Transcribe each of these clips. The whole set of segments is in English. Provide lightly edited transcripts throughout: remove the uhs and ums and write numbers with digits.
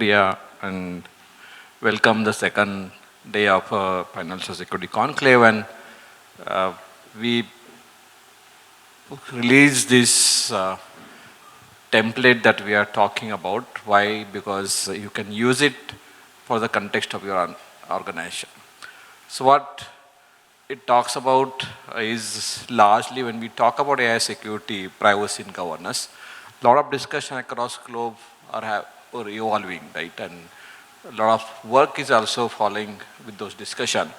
India, and welcome the second day of Financial Security Conclave. And uh, we released this template that we are talking about. Why? Because you can use it for the context of your organization. So what it talks about is largely when we talk about AI security, privacy and governance, a lot of discussion across globe are evolving, right? And a lot of work is also following with those discussion.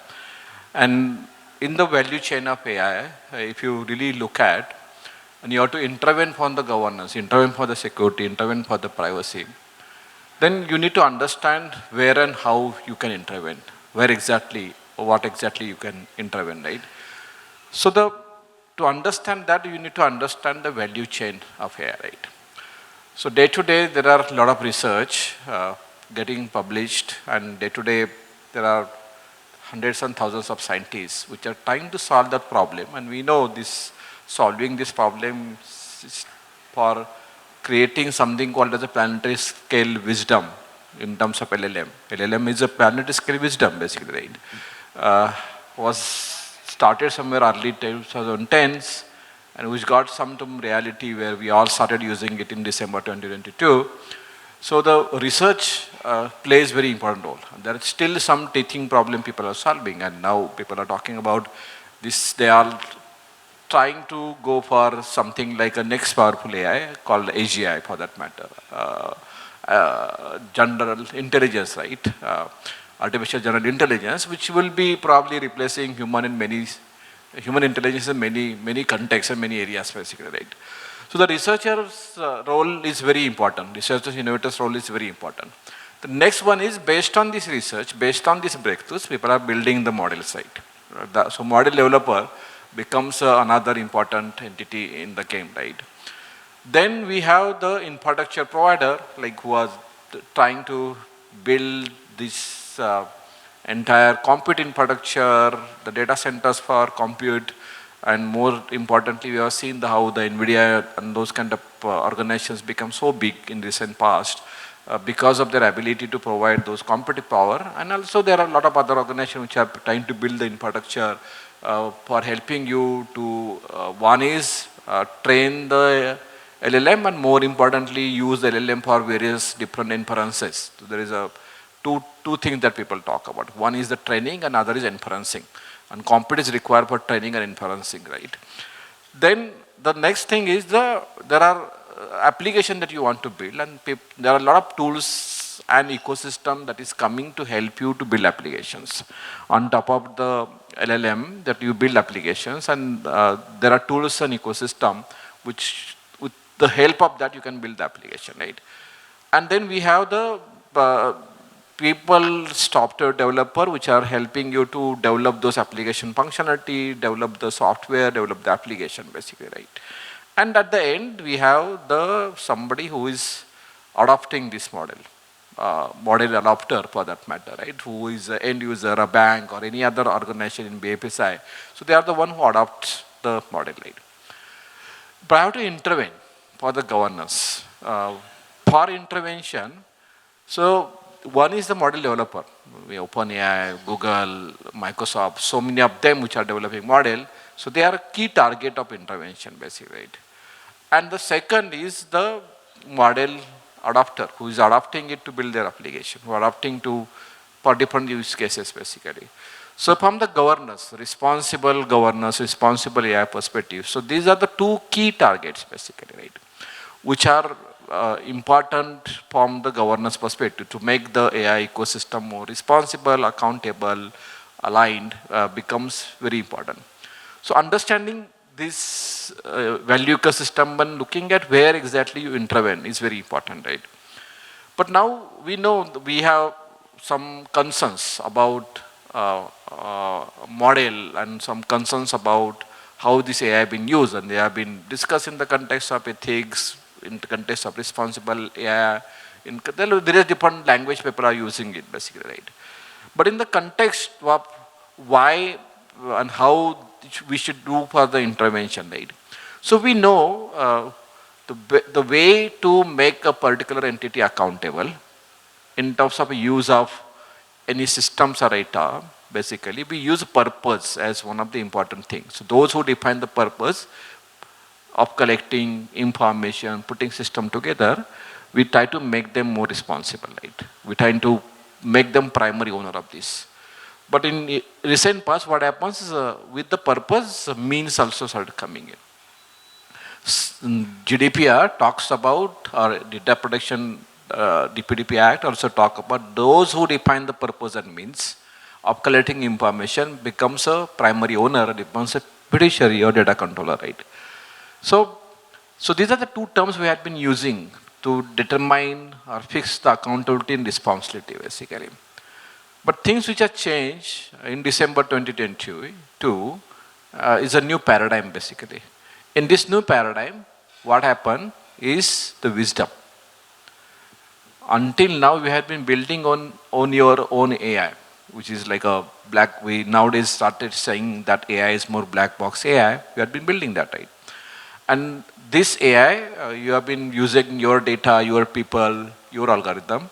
And in the value chain of AI, if you really look at, and you have to intervene for the governance, intervene for the security, intervene for the privacy, then you need to understand where and how you can intervene, where exactly, or what exactly you can intervene, right? So to understand that, you need to understand the value chain of AI, right? So day to day, there are a lot of research getting published, and day to day, there are hundreds and thousands of scientists which are trying to solve that problem. And we know this solving this problem is for creating something called as a planetary scale wisdom in terms of LLM. LLM is a planetary scale wisdom, basically, right? Was started somewhere early 2010s, and which got some to reality where we all started using it in December 2022. So the research plays very important role. There is still some teaching problem people are solving, and now people are talking about this. They are trying to go for something like a next powerful AI called AGI, for that matter, general intelligence, right? Artificial general intelligence, which will be probably replacing human intelligence in many contexts and many areas, basically, right? So the researcher's role is very important. Researcher's innovator's role is very important. The next one is based on this research, based on these breakthroughs, people are building the model site. So model developer becomes another important entity in the game, right? Then we have the infrastructure provider, like who was trying to build this entire compute infrastructure, the data centers for compute, and more importantly, we have seen how the NVIDIA and those kind of organizations become so big in recent past because of their ability to provide those compute power. And also there are a lot of other organizations which are trying to build the infrastructure for helping you to, one is train the LLM, and more importantly, use the LLM for various different inferences. So there is two things that people talk about. One is the training, and other is inferencing. And compute is required for training and inferencing, right? Then the next thing is there are application that you want to build, and there are a lot of tools and ecosystem that is coming to help you to build applications. On top of the LLM that you build applications, and there are tools and ecosystem which with the help of that you can build the application, right? And then we have the people software developer which are helping you to develop those application functionality, develop the software, develop the application, basically, right? And at the end, we have somebody who is adopting this model, model adopter for that matter, right? Who is an end user, a bank, or any other organization in BFSI. So they are the one who adopts the model, right? But I have to intervene for the governance. For intervention, so one is the model developer. We OpenAI, Google, Microsoft, so many of them which are developing model. So they are a key target of intervention, basically, right? And the second is the model adopter, who is adopting it to build their application, who are adopting for different use cases, basically. So from the governance, responsible AI perspective. So these are the two key targets, basically, right? Which are important from the governance perspective to make the AI ecosystem more responsible, accountable, aligned becomes very important. So understanding this value ecosystem and looking at where exactly you intervene is very important, right? But now we know we have some concerns about model and some concerns about how this AI have been used, and they have been discussed in the context of ethics, in the context of responsible AI. There is different language people are using it, basically, right? But in the context of why and how we should do for the intervention, right? So we know the way to make a particular entity accountable in terms of use of any systems or data, basically we use purpose as one of the important things. So those who define the purpose of collecting information, putting system together, we try to make them more responsible, right? We try to make them primary owner of this. But in recent past, what happens is with the purpose, means also started coming in. GDPR talks about, or Data Protection DPDP Act also talk about those who define the purpose and means of collecting information becomes a primary owner, becomes a fiduciary or data controller, right? So these are the two terms we have been using to determine or fix the accountability and responsibility, basically. But things which have changed in December 2022 is a new paradigm, basically. In this new paradigm, what happened is the wisdom. Until now, we have been building on your own AI, which is like a black, we nowadays started saying that AI is more black box AI. We have been building that, right? And this AI, you have been using your data, your people, your algorithm,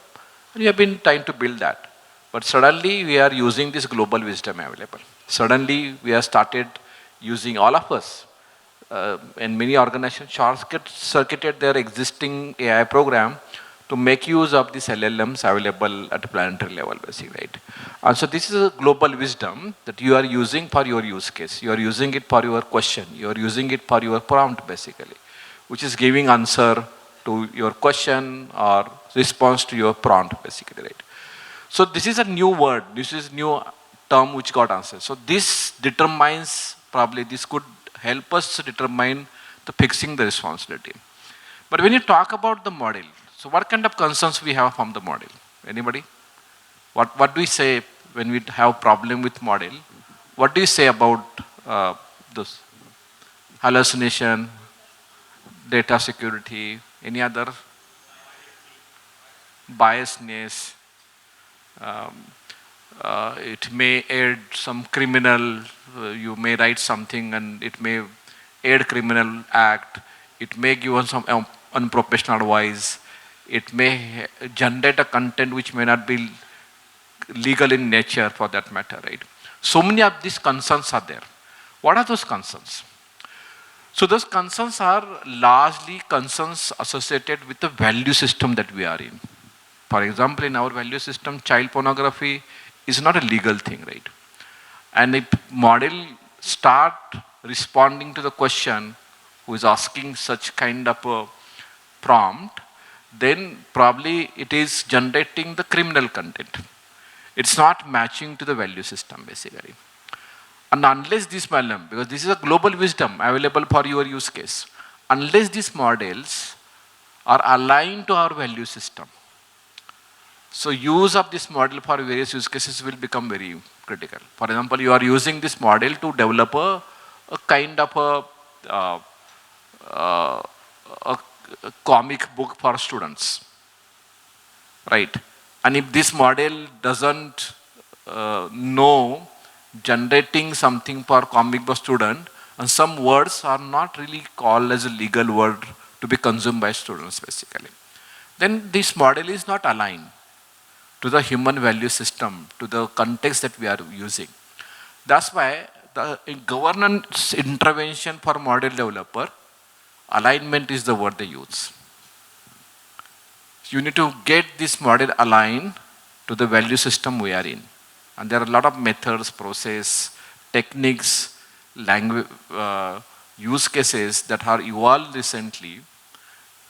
and you have been trying to build that. But suddenly we are using this global wisdom available. Suddenly we have started using, all of us, and many organizations circuited their existing AI program to make use of these LLMs available at a planetary level, basically, right? And so this is a global wisdom that you are using for your use case. You are using it for your question. You are using it for your prompt, basically, which is giving answer to your question or response to your prompt, basically, right? So this is a new word. This is new term which got answered. So this determines, probably this could help us to determine the fixing the responsibility. But when you talk about the model, so what kind of concerns we have from the model? Anybody? What do we say when we have problem with model? What do you say about this hallucination, data security, any other biasness? It may aid some criminal, you may write something and it may aid criminal act, it may give us some unprofessional advice, it may generate a content which may not be legal in nature for that matter, right? So many of these concerns are there. What are those concerns? So those concerns are largely concerns associated with the value system that we are in. For example, in our value system, child pornography is not a legal thing, right? And if model start responding to the question who is asking such kind of a prompt, then probably it is generating the criminal content. It's not matching to the value system, basically. And unless this model, because this is a global wisdom available for your use case, unless these models are aligned to our value system, so use of this model for various use cases will become very critical. For example, you are using this model to develop a kind of a comic book for students, right? And if this model doesn't know generating something for comic book student, and some words are not really called as a legal word to be consumed by students, basically, then this model is not aligned to the human value system, to the context that we are using. That's why the governance intervention for model developer, alignment is the word they use. You need to get this model aligned to the value system we are in. And there are a lot of methods, process, techniques, language, use cases that are evolved recently,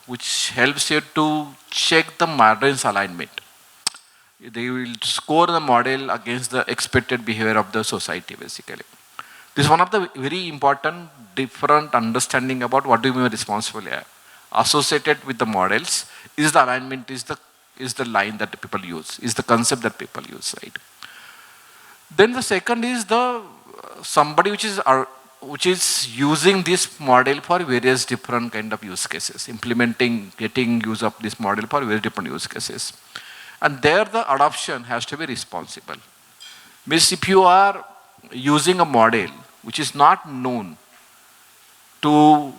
which helps you to check the model's alignment. They will score the model against the expected behavior of the society, basically. This is one of the very important different understanding about what do you mean responsible AI. Associated with the models is the alignment, is the line that the people use, is the concept that people use, right? Then the second is the somebody which is using this model for various different kind of use cases, implementing, getting use of this model for very different use cases. And there the adoption has to be responsible. Means if you are using a model which is not known to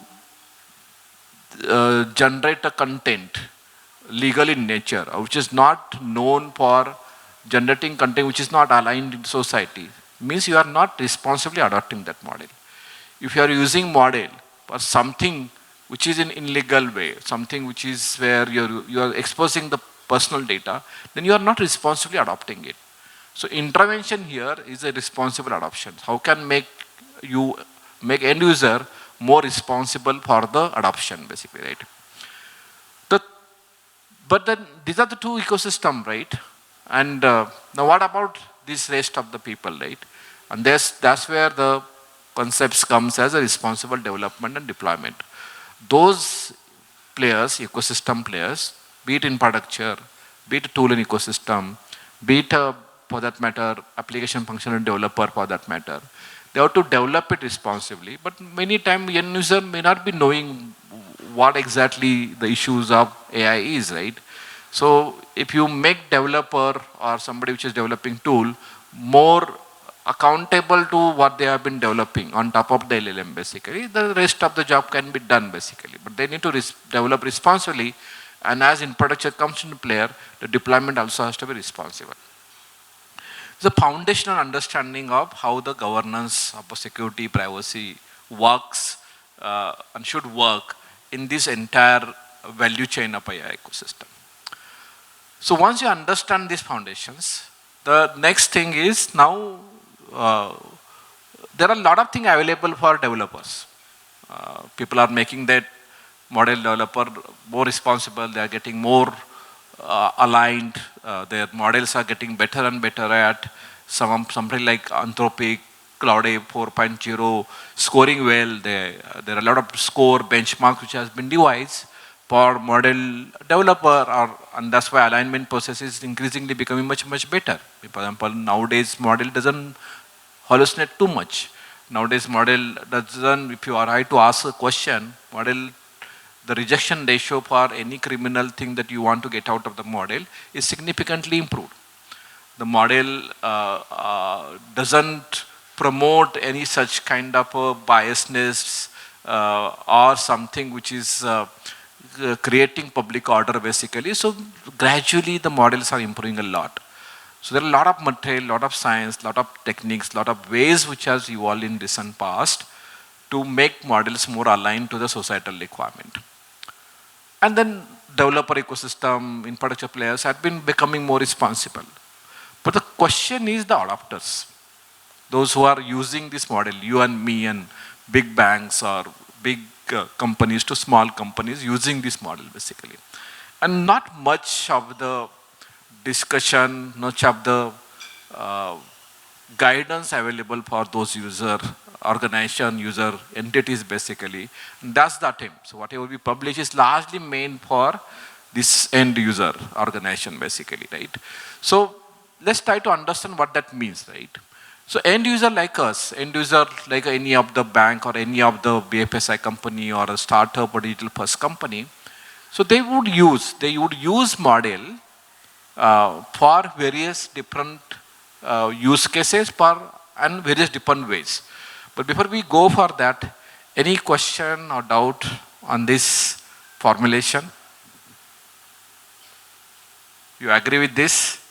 generate a content legal in nature, or which is not known for generating content which is not aligned in society, means you are not responsibly adopting that model. If you are using model for something which is in illegal way, something which is where you are exposing the personal data, then you are not responsibly adopting it. So intervention here is a responsible adoption. How can you make end user more responsible for the adoption, basically, right? The, but then these are the two ecosystem, right? And now what about this rest of the people, right? And that's where the concepts comes as a responsible development and deployment. Those players, ecosystem players, be it infrastructure, be it a tool in ecosystem, be it for that matter, application functional developer for that matter, they have to develop it responsibly. But many times end user may not be knowing what exactly the issues of AI is, right? So if you make developer or somebody which is developing tool more accountable to what they have been developing on top of the LLM, basically, the rest of the job can be done, basically. But they need to develop responsibly, and as infrastructure comes into play, the deployment also has to be responsible. The foundational understanding of how the governance of security, privacy works and should work in this entire value chain of AI ecosystem. So once you understand these foundations, the next thing is now there are a lot of things available for developers. People are making that model developer more responsible. They are getting more aligned. Their models are getting better and better at something like Anthropic, Cloud 4.0, scoring well. There are a lot of score benchmarks which has been devised for model developer, and that's why alignment process is increasingly becoming much, much better. For example, nowadays model doesn't hallucinate too much. Nowadays model doesn't, if you are right to ask a question, model, the rejection ratio for any criminal thing that you want to get out of the model is significantly improved. The model doesn't promote any such kind of a biasness or something which is creating public order, basically. So gradually the models are improving a lot. So there are a lot of material, lot of science, lot of techniques, lot of ways which has evolved in recent past to make models more aligned to the societal requirement. And then developer ecosystem, infrastructure players have been becoming more responsible. But the question is the adopters. Those who are using this model, you and me and big banks or big companies to small companies using this model, basically. And not much of the discussion, much of the guidance available for those user organization, user entities, basically. And that's the attempt. So whatever we publish is largely meant for this end user organization, basically, right? So let's try to understand what that means, right? So end user like us, end user like any of the bank or any of the BFSI company or a startup or digital first company, so they would use model for various different use cases and various different ways. But before we go for that, any question or doubt on this formulation? You agree with this?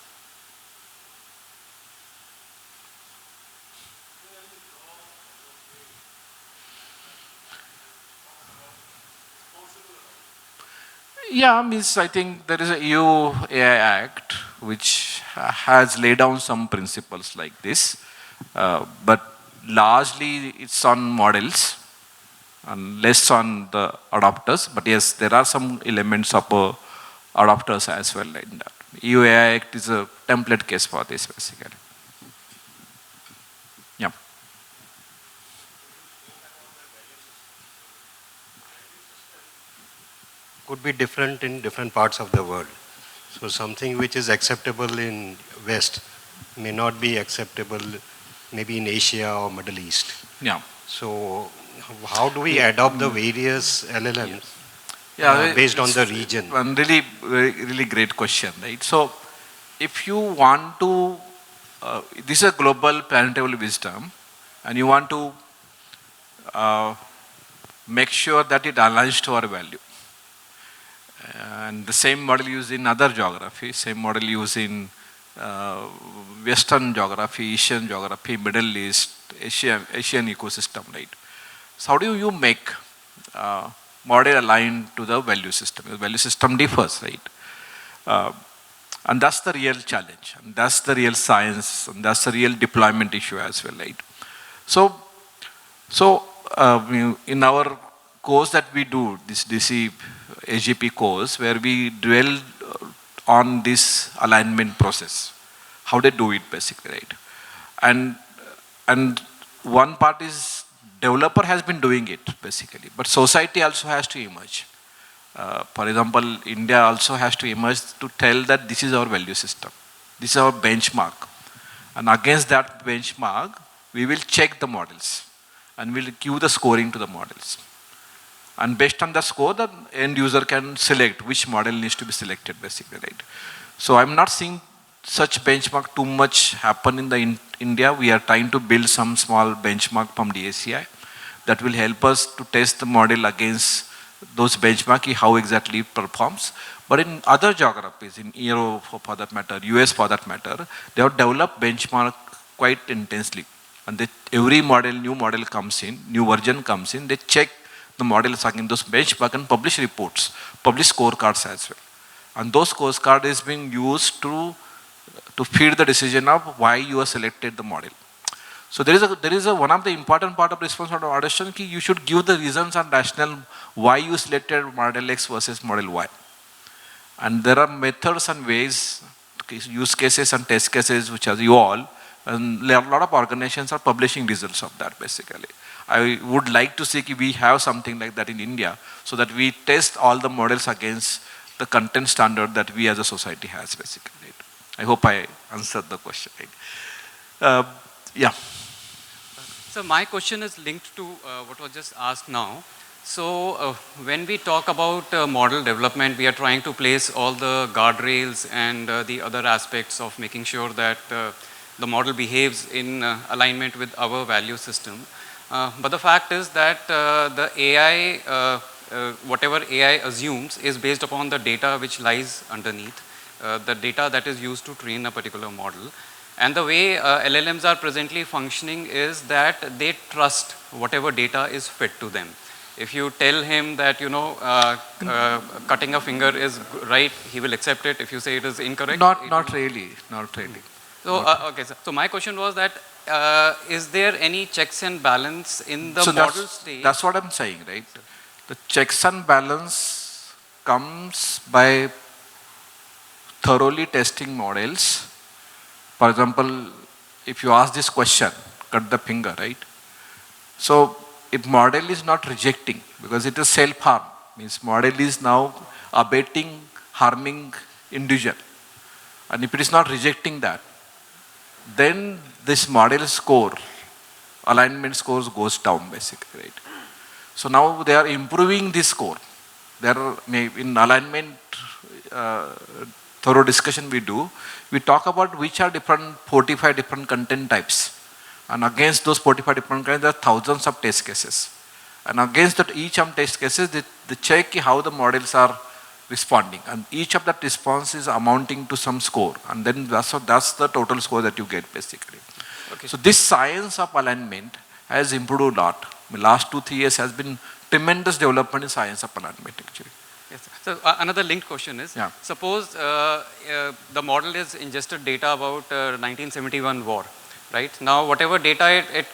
Yeah, means I think there is a EU AI Act which has laid down some principles like this, but largely it's on models and less on the adopters. But yes, there are some elements of adopters as well in that. EU AI Act is a template case for this, basically. Yeah. Could be different in different parts of the world. So something which is acceptable in West may not be acceptable maybe in Asia or Middle East. Yeah. So how do we adopt the various LLMs based on the region? One really great question, right? So if you want to, this is a global planetary wisdom, and you want to make sure that it aligns to our value. And the same model used in other geography, same model used in Western geography, Asian geography, Middle East, Asian ecosystem, right? So how do you make model aligned to the value system? The value system differs, right? Uh, and that's the real challenge, and that's the real science, and that's the real deployment issue as well, right? So, in our course that we do, this DC AGP course, where we dwell on this alignment process, how they do it basically, right? And one part is developer has been doing it basically, but society also has to emerge. For example, India also has to emerge to tell that this is our value system, this is our benchmark, and against that benchmark, we will check the models and we'll give the scoring to the models. And based on the score, the end user can select which model needs to be selected basically, right? So I'm not seeing such benchmark too much happen in India. We are trying to build some small benchmark from DSCi that will help us to test the model against those benchmark, how exactly it performs. But in other geographies, in Europe for that matter, US for that matter, they have developed benchmark quite intensely. And every model, new model comes in, new version comes in, they check the models against those benchmark and publish reports, publish scorecards as well. And those scorecards is being used to feed the decision of why you have selected the model. So there is a one of the important part of response to audition ki you should give the reasons and rationale why you selected model X versus model Y. And there are methods and ways, use cases and test cases which are evolved, and a lot of organizations are publishing results of that basically. I would like to see if we have something like that in India so that we test all the models against the content standard that we as a society has basically. Right? I hope I answered the question. Right? Yeah. So my question is linked to what was just asked now. So when we talk about model development, we are trying to place all the guardrails and the other aspects of making sure that the model behaves in alignment with our value system. But the fact is that the AI, whatever AI assumes is based upon the data which lies underneath, the data that is used to train a particular model. And the way LLMs are presently functioning is that they trust whatever data is fed to them. If you tell him that, cutting a finger is right, he will accept it. If you say it is incorrect. Not really. So, okay, so my question was that, is there any checks and balance in the model stage? That's what I'm saying, right? The checks and balance comes by thoroughly testing models. For example, if you ask this question, cut the finger, right? So if model is not rejecting, because it is self-harm, means model is now abating, harming individual. And if it is not rejecting that, then this model score, alignment scores goes down basically, right? So now they are improving this score. There are, in alignment thorough discussion we do, we talk about which are 45 different content types. And against those 45 different kinds, there are thousands of test cases. And against that, each of test cases, they check how the models are responding. And each of that response is amounting to some score. And then that's the total score that you get basically. Okay. So this science of alignment has improved a lot. The last 2-3 years has been tremendous development in science of alignment actually. Yes. So another linked question is, suppose the model is ingested data about 1971 war. Right now, whatever data it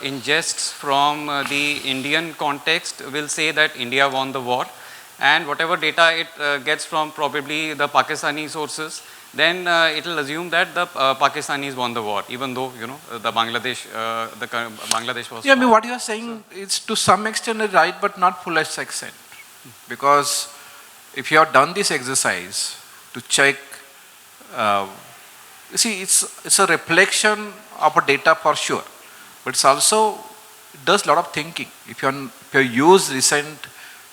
ingests from the Indian context will say that India won the war, and whatever data it gets from probably the Pakistani sources, then it will assume that the Pakistanis won the war, even though the Bangladesh was. Yeah, I mean what you are saying is to some extent right, but not full extent, because if you have done this exercise to check. You see, it's a reflection of a data for sure, but it's also, it does a lot of thinking. If you use recent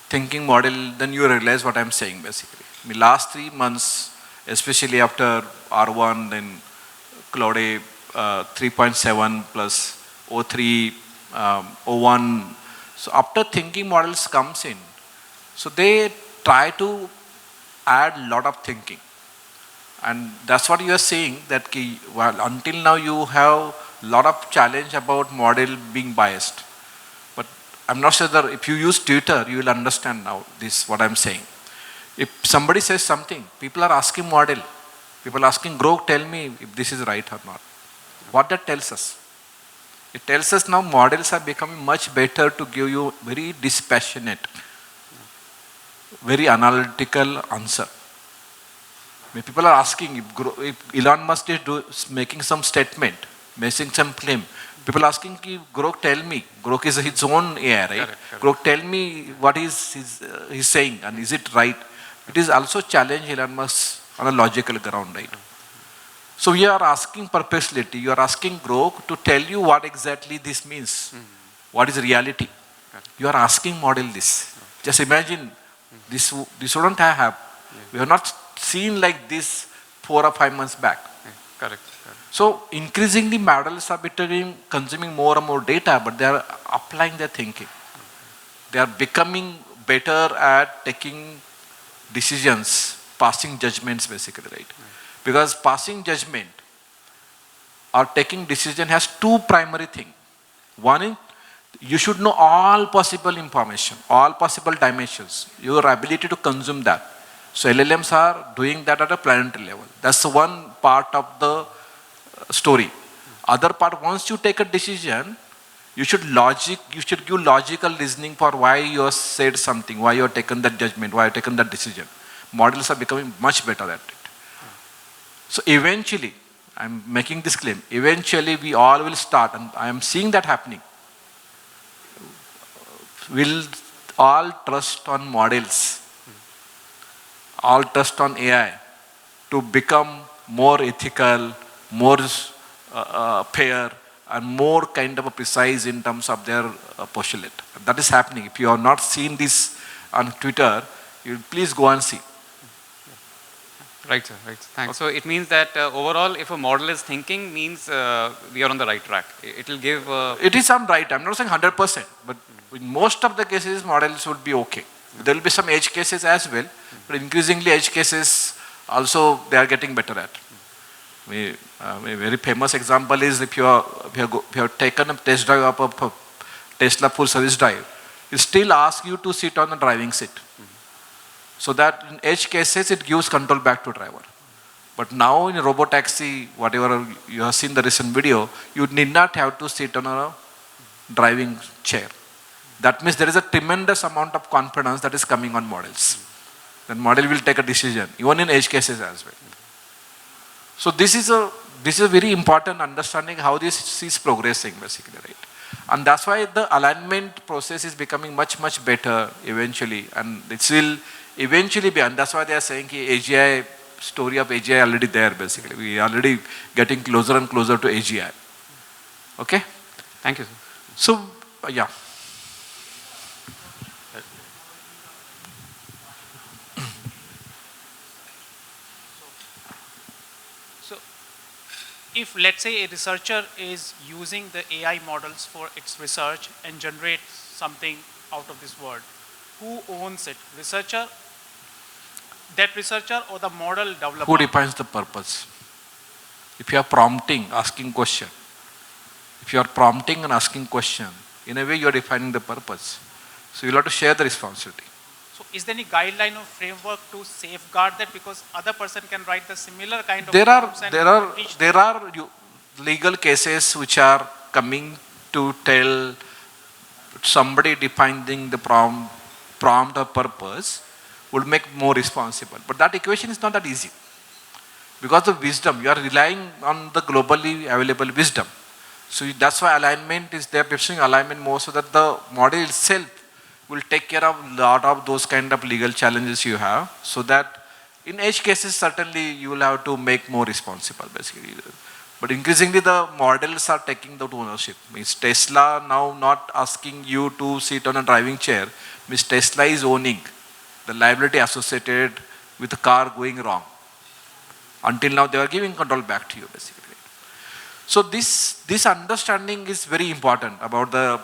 thinking model, then you realize what I'm saying basically. I mean, last 3 months, especially after R1 and Claude 3.7 plus O3, O1, so after thinking models comes in, so they try to add a lot of thinking. And that's what you are saying, that well, until now you have a lot of challenge about model being biased. But I'm not sure that if you use Twitter, you will understand now this, what I'm saying. If somebody says something, people are asking model. People are asking, Grok, tell me if this is right or not. What that tells us? It tells us now models are becoming much better to give you very dispassionate, very analytical answer. When people are asking if Elon Musk is making some statement, making some claim, people are asking, Grok, tell me. Grok is his own AI, right? Correct. Grok, tell me what he's saying, and is it right? It is also challenge Elon Musk on a logical ground, right? So we are asking perplexity. You are asking Grok to tell you what exactly this means. What is reality? You are asking model this. Just imagine, this wouldn't have. We have not seen like this 4 or 5 months back. Correct. So increasingly models are consuming more and more data, but they are applying their thinking. They are becoming better at taking decisions, passing judgments basically, right? Because passing judgment or taking decision has two primary things. One is, you should know all possible information, all possible dimensions, your ability to consume that. So LLMs are doing that at a planetary level. That's one part of the story. Other part, once you take a decision, you should give logical reasoning for why you have said something, why you have taken that judgment, why you have taken that decision. Models are becoming much better at it. So eventually, I'm making this claim, eventually we all will start, and I am seeing that happening. We'll all trust on models, all trust on AI to become more ethical, more fair, and more kind of a precise in terms of their postulate. That is happening. If you have not seen this on Twitter, you please go and see. Right, sir. Right. Thanks. So it means that overall, if a model is thinking, means we are on the right track. It will give. It is some right. I'm not saying 100%, but in most of the cases, models would be okay. There will be some edge cases as well, but increasingly edge cases also they are getting better at. A very famous example is if you have taken a test drive of a Tesla full service drive, it still asks you to sit on the driving seat. So that in edge cases, it gives control back to driver. But now in a robotaxi, whatever you have seen the recent video, you need not have to sit on a driving chair. That means there is a tremendous amount of confidence that is coming on models. Then model will take a decision, even in edge cases as well. So this is a very important understanding how this is progressing basically, right? And that's why the alignment process is becoming much, much better eventually. And it will eventually be, and that's why they are saying AGI, story of AGI already there basically. We are already getting closer and closer to AGI. Okay? Thank you, sir. So, yeah. So, if let's say a researcher is using the AI models for its research and generates something out of this world, who owns it? Researcher, that researcher, or the model developer? Who defines the purpose? If you are prompting, asking question, if you are prompting and asking question, in a way you are defining the purpose. So you will have to share the responsibility. So is there any guideline or framework to safeguard that, because other person can write the similar kind of prompts and teach them? There are legal cases which are coming to tell somebody defining the prompt or purpose would make more responsible. But that equation is not that easy. Because of wisdom, you are relying on the globally available wisdom. So that's why alignment is there, pursuing alignment more so that the model itself will take care of a lot of those kind of legal challenges you have. So that in edge cases, certainly you will have to make more responsible basically. But increasingly the models are taking the ownership. Means Tesla now not asking you to sit on a driving chair. Means Tesla is owning the liability associated with the car going wrong. Until now they are giving control back to you basically. So this understanding is very important about the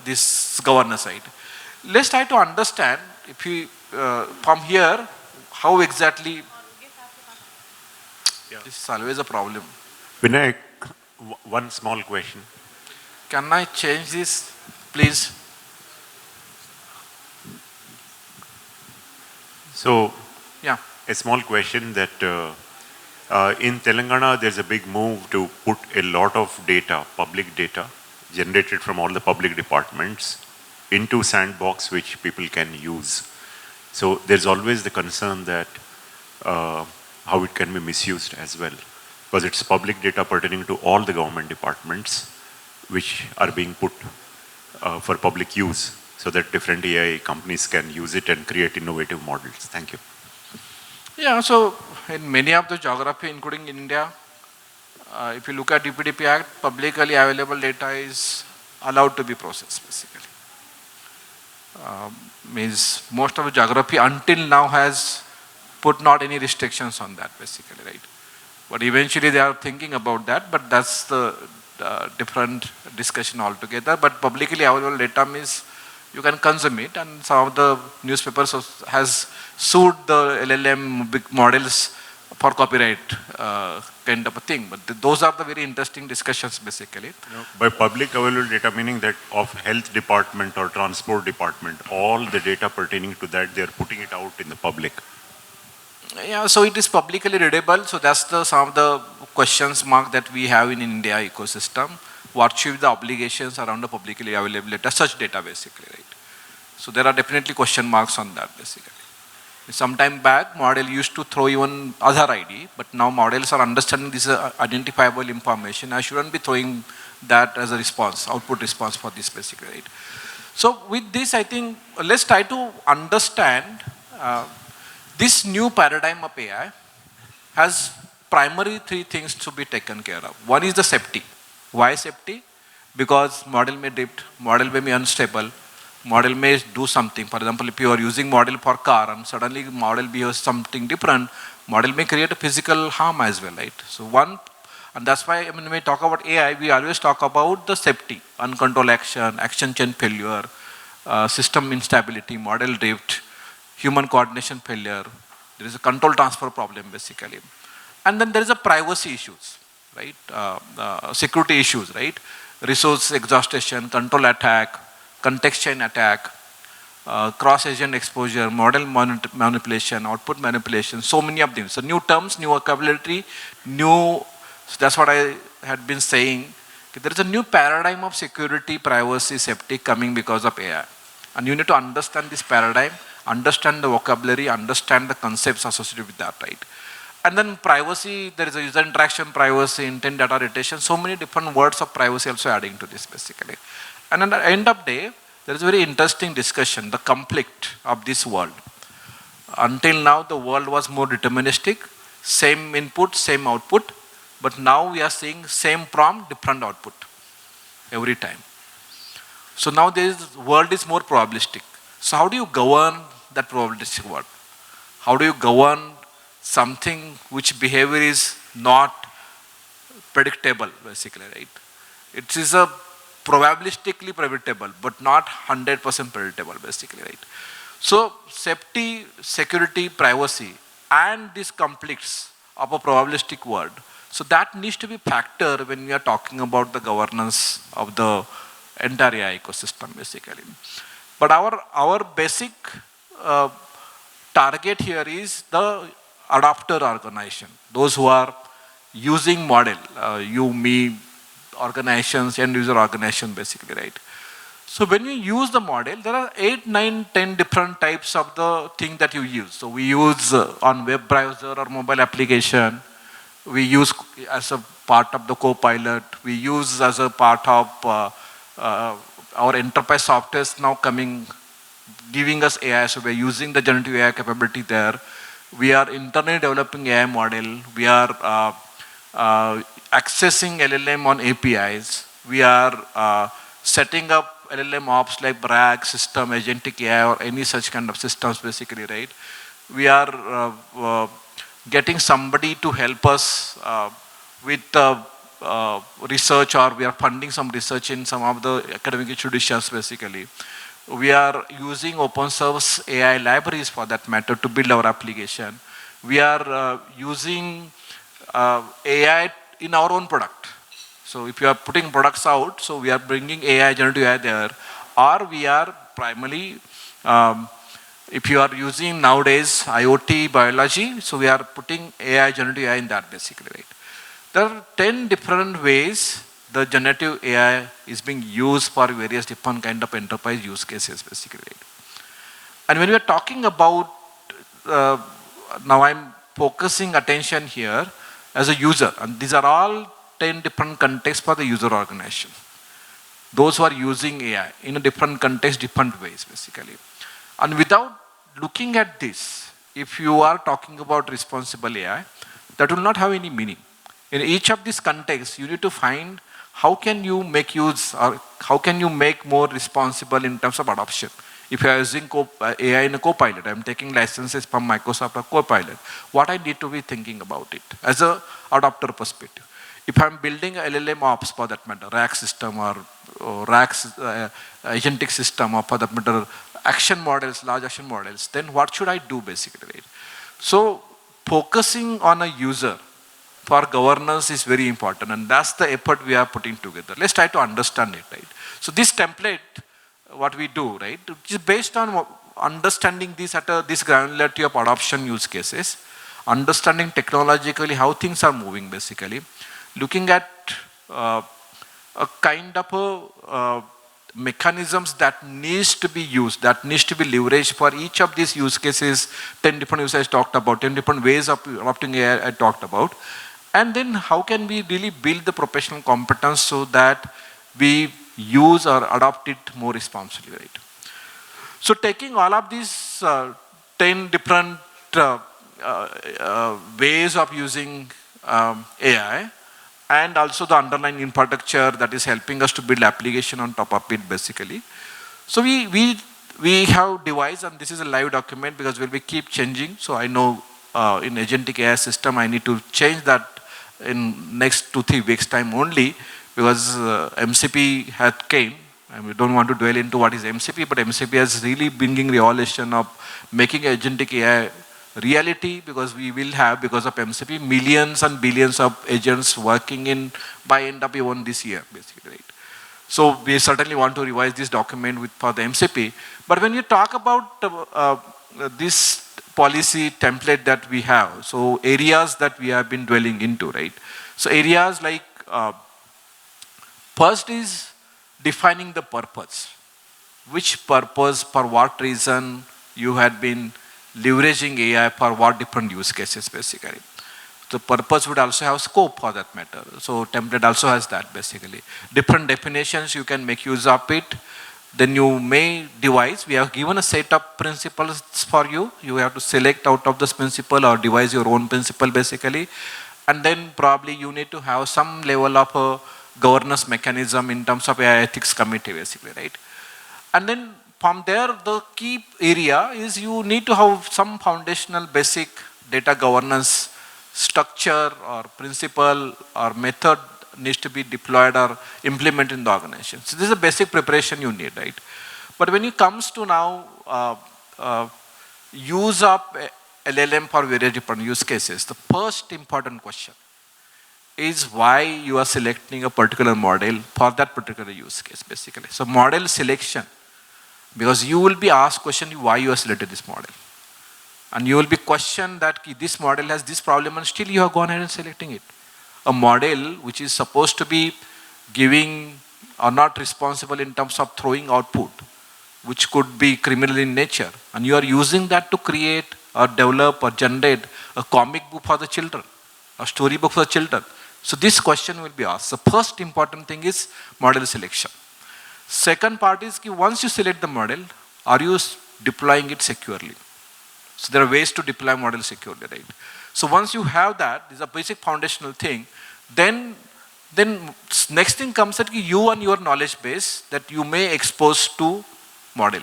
this governance side. Let's try to understand, if we from here, how exactly, Yeah. this is always a problem. Vinayak, one small question. Can I change this, please? So, Yeah. a small question that in Telangana, there's a big move to put a lot of data, public data, generated from all the public departments into sandbox which people can use. So there's always the concern that how it can be misused as well, because it's public data pertaining to all the government departments which are being put for public use, so that different AI companies can use it and create innovative models. Thank you. Yeah, so in many of the geography, including in India, if you look at DPDP Act, publicly available data is allowed to be processed, basically. Means most of the geography until now has put not any restrictions on that, basically, right? But eventually they are thinking about that, but that's the different discussion altogether. But publicly available data means you can consume it, and some of the newspapers has sued the LLM big models for copyright kind of a thing. But those are the very interesting discussions, basically. By public available data, meaning that of health department or transport department, all the data pertaining to that, they are putting it out in the public. Yeah, so it is publicly readable. So that's some of the questions mark that we have in India ecosystem. What should be the obligations around the publicly available data, such data, basically, right? So there are definitely question marks on that, basically. Some time back, model used to throw even Aadhaar ID, but now models are understanding this identifiable information. I shouldn't be throwing that as a response, output response for this, basically, right? So with this, I think, let's try to understand this new paradigm of AI has primary three things to be taken care of. One is the safety. Why safety? Because model may drift, model may be unstable, model may do something. For example, if you are using model for car and suddenly model behaves something different, model may create a physical harm as well, right? So one, and that's why when we talk about AI, we always talk about the safety, uncontrolled action, action chain failure, system instability, model drift, human coordination failure. There is a control transfer problem, basically. And then there is a privacy issues, right? Security issues, right? Resource exhaustion, control attack, context chain attack, cross-agent exposure, model manipulation, output manipulation, so many of them. So new terms, new vocabulary, new, so that's what I had been saying. There is a new paradigm of security, privacy, safety coming because of AI. And you need to understand this paradigm, understand the vocabulary, understand the concepts associated with that, right? And then privacy, there is a user interaction privacy, intent data retention, so many different words of privacy also adding to this, basically. And at the end of the day, there is a very interesting discussion, the conflict of this world. Until now, the world was more deterministic, same input, same output, but now we are seeing same prompt, different output every time. So now this world is more probabilistic. So how do you govern that probabilistic world? How do you govern something which behavior is not predictable, basically, right? It is a probabilistically predictable, but not 100% predictable, basically, right? So safety, security, privacy, and these conflicts of a probabilistic world. So that needs to be factored when we are talking about the governance of the entire AI ecosystem, basically. But our basic target here is the adopter organization, those who are using model, you, me, organizations, end user organization, basically, right? So when you use the model, there are 8, 9, 10 different types of the thing that you use. So we use on web browser or mobile application, we use as a part of the co-pilot, we use as a part of our enterprise software is now coming, giving us AI, so we're using the generative AI capability there. We are internally developing AI model. We are accessing LLM on APIs. We are setting up LLM ops like RAG system, agentic AI, or any such kind of systems, basically, right? We are getting somebody to help us with research, or we are funding some research in some of the academic institutions, basically. We are using open source AI libraries for that matter to build our application. We are using AI in our own product. So if you are putting products out, so we are bringing AI, generative AI there, or we are primarily, if you are using nowadays IoT biology, so we are putting AI, generative AI in that basically, right? There are 10 different ways the generative AI is being used for various different kind of enterprise use cases basically, right? And when we are talking about, now I'm focusing attention here as a user, and these are all 10 different contexts for the user organization. Those who are using AI in a different context, different ways basically. And without looking at this, if you are talking about responsible AI, that will not have any meaning. In each of these contexts, you need to find how can you make use or how can you make more responsible in terms of adoption. If you are using AI in a Copilot, I'm taking licenses from Microsoft or Copilot, what I need to be thinking about it as a adopter perspective. If I'm building a LLM ops for that matter, RAG system or RAG's agentic system or for that matter, action models, large action models, then what should I do basically, right? So focusing on a user for governance is very important, and that's the effort we are putting together. Let's try to understand it, right? So this template, what we do, right, is based on understanding this at this granularity of adoption use cases, understanding technologically how things are moving basically, looking at a kind of mechanisms that needs to be used, that needs to be leveraged for each of these use cases, 10 different uses I talked about, 10 different ways of adopting AI I talked about. And then how can we really build the professional competence so that we use or adopt it more responsibly, right? So taking all of these 10 different ways of using AI, and also the underlying infrastructure that is helping us to build application on top of it basically. So we have devised, and this is a live document because we'll be keep changing. So I know in agentic AI system I need to change that in next 2-3 weeks time only, because MCP had came, and we don't want to dwell into what is MCP, but MCP has really bringing realization of making agentic AI reality, because we will have, because of MCP, millions and billions of agents working in by end of even this year basically, right? So we certainly want to revise this document for the MCP. But when you talk about this policy template that we have, so areas that we have been dwelling into, right? So areas like, first is defining the purpose. Which purpose, for what reason you had been leveraging AI for what different use cases basically. The purpose would also have scope for that matter. So template also has that basically. Different definitions you can make use of it. Then you may devise, we have given a set of principles for you. You have to select out of this principle or devise your own principle basically. And then probably you need to have some level of a governance mechanism in terms of AI ethics committee basically, right? And then from there, the key area is you need to have some foundational basic data governance structure or principle or method needs to be deployed or implemented in the organization. So this is a basic preparation you need, right? But when it comes to now use of LLM for various different use cases, the first important question is why you are selecting a particular model for that particular use case basically. So model selection, because you will be asked question why you have selected this model. And you will be questioned that this model has this problem and still you have gone ahead and selecting it. A model which is supposed to be giving or not responsible in terms of throwing output, which could be criminal in nature, and you are using that to create or develop or generate a comic book for the children, a storybook for the children. So this question will be asked. The first important thing is model selection. Second part is once you select the model, are you deploying it securely? So there are ways to deploy model securely, right? So once you have that, this is a basic foundational thing, then next thing comes that you and your knowledge base that you may expose to model.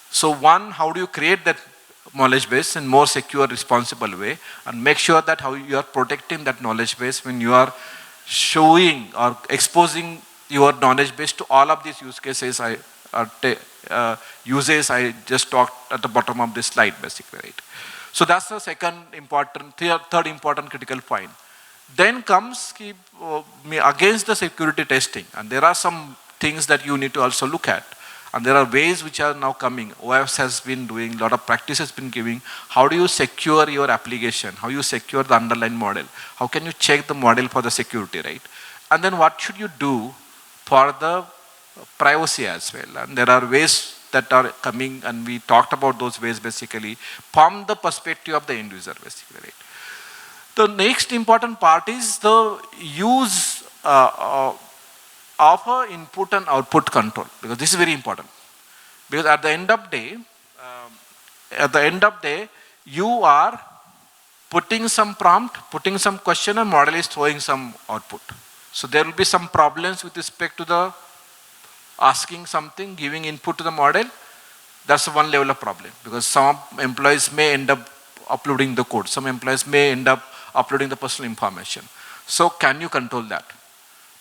So one, how do you create that knowledge base in more secure, responsible way, and make sure that how you are protecting that knowledge base when you are showing or exposing your knowledge base to all of these use cases uses I just talked at the bottom of this slide, basically, right? So that's the third important critical point. Then comes against the security testing, and there are some things that you need to also look at. And there are ways which are now coming. OS has been doing, a lot of practice has been giving. How do you secure your application? How you secure the underlying model? How can you check the model for the security, right? And then what should you do for the privacy as well? And there are ways that are coming, and we talked about those ways basically from the perspective of the end user, basically, right? The next important part is the use of input and output control, because this is very important. Because at the end of day, you are putting some prompt, putting some question, and model is throwing some output. So there will be some problems with respect to the asking something, giving input to the model. That's one level of problem, because some employees may end up uploading the code. Some employees may end up uploading the personal information. So can you control that?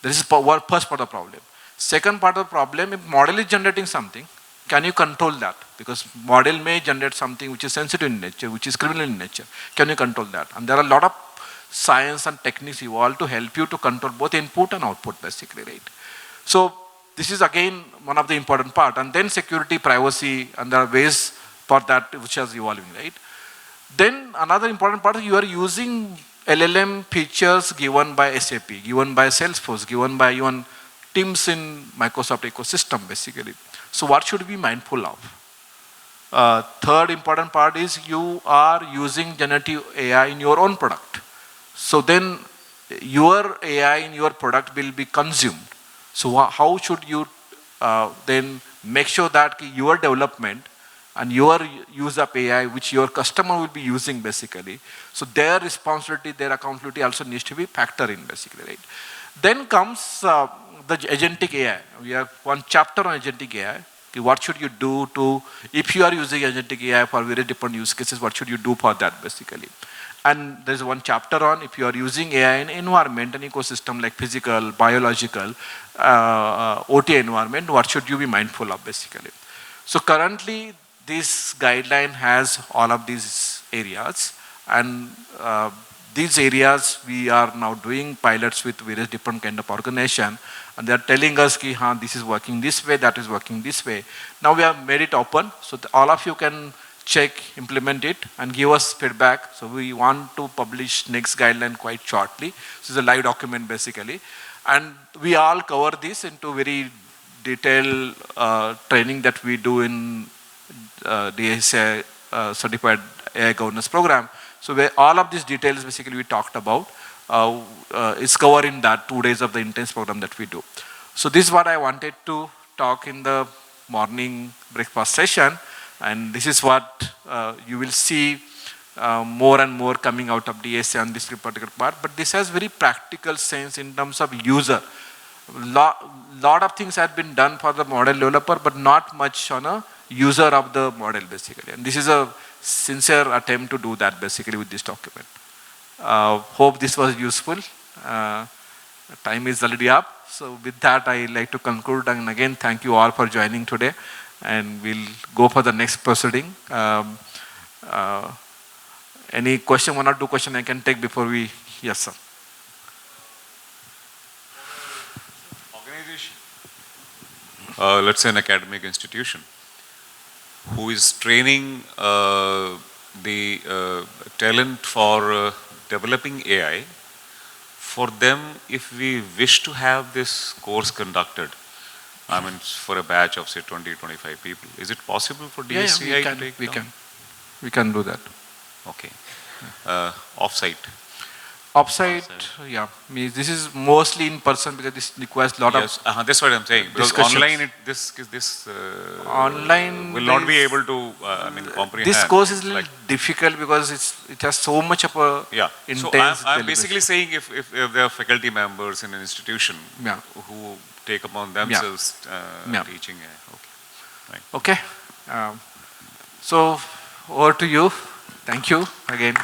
This is first part of the problem. Second part of the problem, if model is generating something, can you control that? Because model may generate something which is sensitive in nature, which is criminal in nature. Can you control that? And there are a lot of science and techniques evolved to help you to control both input and output, basically, right? So this is again one of the important part. And then security, privacy, and there are ways for that which is evolving, right? Then another important part is you are using LLM features given by SAP, given by Salesforce, given by even Teams in Microsoft ecosystem, basically. So what should we be mindful of? Third important part is you are using generative AI in your own product. So then your AI in your product will be consumed. So how should you then make sure that your development and your use of AI, which your customer will be using, basically. So their responsibility, their accountability also needs to be factored in, basically, right? Then comes the agentic AI. We have one chapter on agentic AI. Okay, what should you do to, if you are using agentic AI for very different use cases, what should you do for that, basically? And there's one chapter on if you are using AI in environment, an ecosystem like physical, biological, OT environment, what should you be mindful of, basically? So currently, this guideline has all of these areas, and these areas we are now doing pilots with various different kind of organization, and they are telling us ki, this is working this way, that is working this way. Now we have made it open, so all of you can check, implement it, and give us feedback. So we want to publish next guideline quite shortly. This is a live document, basically, and we all cover this into very detailed training that we do in DSCi certified AI governance program. So where all of these details basically we talked about is covered in that 2 days of the intense program that we do. So this is what I wanted to talk in the morning breakfast session, and this is what you will see more and more coming out of DSCi on this particular part. But this has very practical sense in terms of user. Lot of things have been done for the model developer, but not much on a user of the model, basically. And this is a sincere attempt to do that, basically, with this document. Hope this was useful. Time is already up. So with that, I like to conclude. And again, thank you all for joining today. And we'll go for the next proceeding. Any question, 1 or 2 questions I can take before we, yes, sir. Organization, let's say an academic institution, who is training the talent for developing AI. For them, if we wish to have this course conducted, I mean, for a batch of say 20, 25 people, is it possible for DSCi to take We can do that. Okay. Offsite. Offsite, yeah. This is mostly in person because this requires a lot of. That's what I'm saying. Because online, online will not be able to, comprehend. This course is a little difficult because it has so much of a intense. So I'm basically saying if there are faculty members in an institution who take upon themselves teaching. Okay. Right. Okay. So over to you. Thank you again.